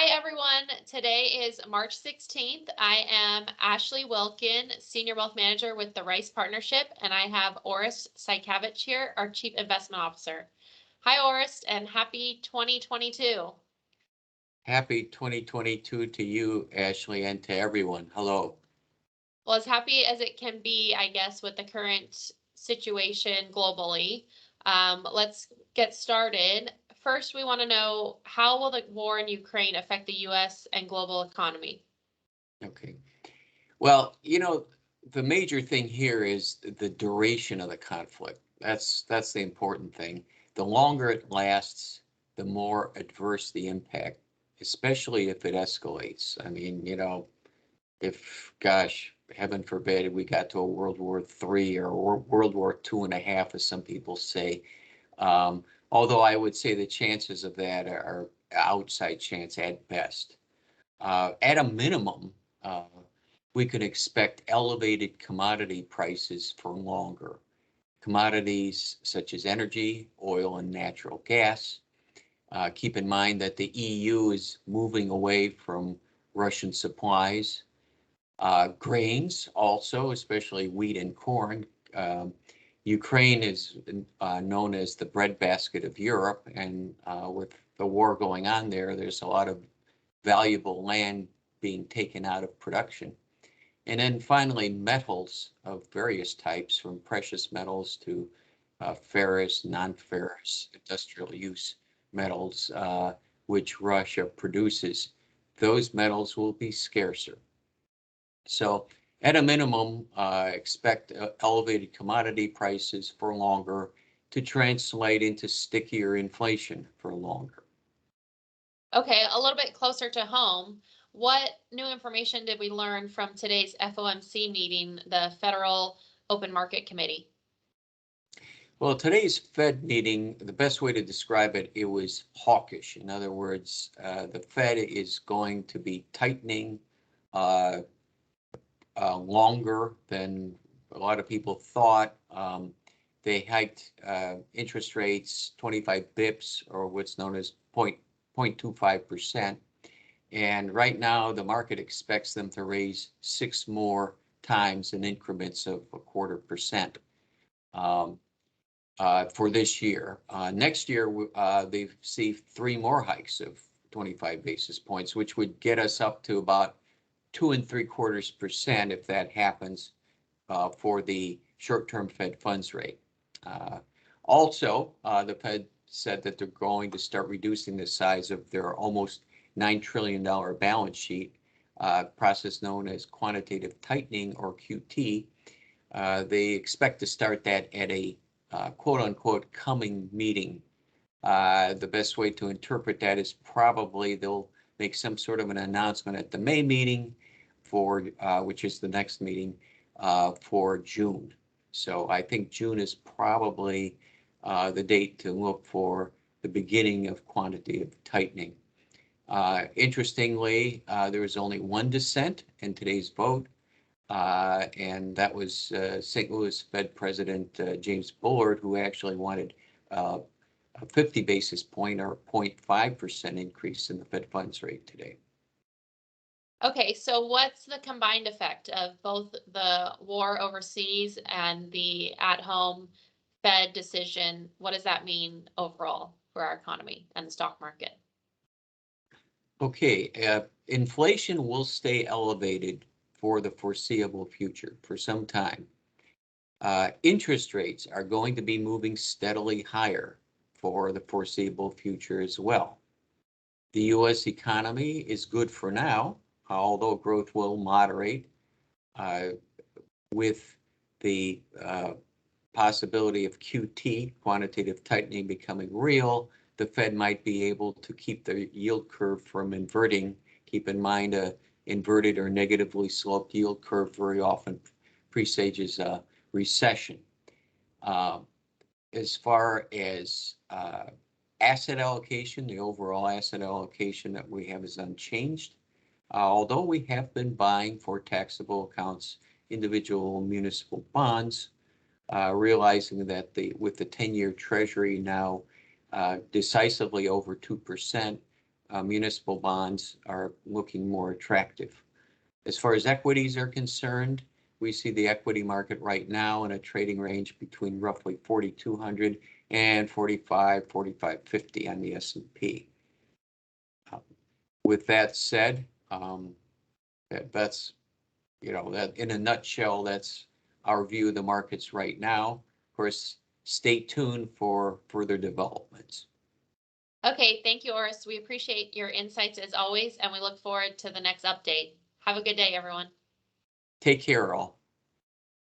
Hi, everyone. Today is March 16th. I am Ashley Wilkin, Senior Wealth Manager with the Rice Partnership, and I have Orest Saikevych here, our Chief Investment Officer. Hi, Orest, and happy 2022. Happy 2022 to you, Ashley, and to everyone. Hello. Well, as happy as it can be, I guess, with the current situation globally. Let's get started. First, we want to know, how will the war in Ukraine affect the U.S. and global economy? Okay. Well, the major thing here is the duration of the conflict. That's the important thing. The longer it lasts, the more adverse the impact, especially if it escalates. I mean, if, gosh, heaven forbid, we got to a World War III or World War II.5, as some people say. Although I would say the chances of that are outside chance at best. At a minimum, we could expect elevated commodity prices for longer. Commodities such as energy, oil, and natural gas. Keep in mind that the EU is moving away from Russian supplies. Grains also, especially wheat and corn. Ukraine is known as the breadbasket of Europe, and with the war going on there, there's a lot of valuable land being taken out of production. And then finally, metals of various types, from precious metals to ferrous, non-ferrous, industrial use metals, which Russia produces. Those metals will be scarcer. So at a minimum, expect elevated commodity prices for longer to translate into stickier inflation for longer. Okay, a little bit closer to home, what new information did we learn from today's FOMC meeting, the Federal Open Market Committee? Well, today's Fed meeting, the best way to describe it, it was hawkish. In other words, the Fed is going to be tightening longer than a lot of people thought. They hiked interest rates 25 bips, or what's known as 0.25%. And right now, the market expects them to raise 6 more times in increments of 0.25%. For this year. Next year, they see 3 more hikes of 25 basis points, which would get us up to about 2.75% if that happens for the short-term Fed funds rate. Also, the Fed said that they're going to start reducing the size of their almost $9 trillion balance sheet, process known as quantitative tightening, or QT. They expect to start that at a quote unquote coming meeting. The best way to interpret that is probably they'll make some sort of an announcement at the May meeting for which is the next meeting for June. So I think June is probably the date to look for the beginning of quantitative tightening. Interestingly, there was only one dissent in today's vote. And that was St. Louis Fed President James Bullard, who actually wanted a 50 basis point or 0.5% increase in the Fed funds rate today. Okay, so what's the combined effect of both the war overseas and the at-home Fed decision? What does that mean overall for our economy and the stock market? Okay, inflation will stay elevated for the foreseeable future, for some time. Interest rates are going to be moving steadily higher for the foreseeable future as well. The U.S. economy is good for now, although growth will moderate with the possibility of QT, quantitative tightening, becoming real. The Fed might be able to keep the yield curve from inverting. Keep in mind, a inverted or negatively sloped yield curve very often presages a recession. As far as asset allocation, the overall asset allocation that we have is unchanged. Although we have been buying for taxable accounts individual municipal bonds, realizing that with the 10-year Treasury now decisively over 2%, municipal bonds are looking more attractive. As far as equities are concerned, we see the equity market right now in a trading range between roughly 4,200 and 4550 on the S&P. With that said, that's, that in a nutshell, that's our view of the markets right now. Of course, stay tuned for further developments. Okay, thank you, Orest. We appreciate your insights as always, and we look forward to the next update. Have a good day, everyone. Take care, all.